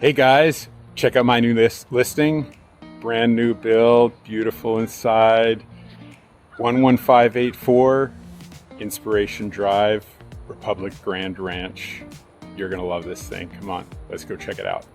Hey guys, check out my new listing. Brand new build, beautiful inside. 11584 Inspiration Drive, Republic Grand Ranch. You're gonna love this thing. Come on, let's go check it out.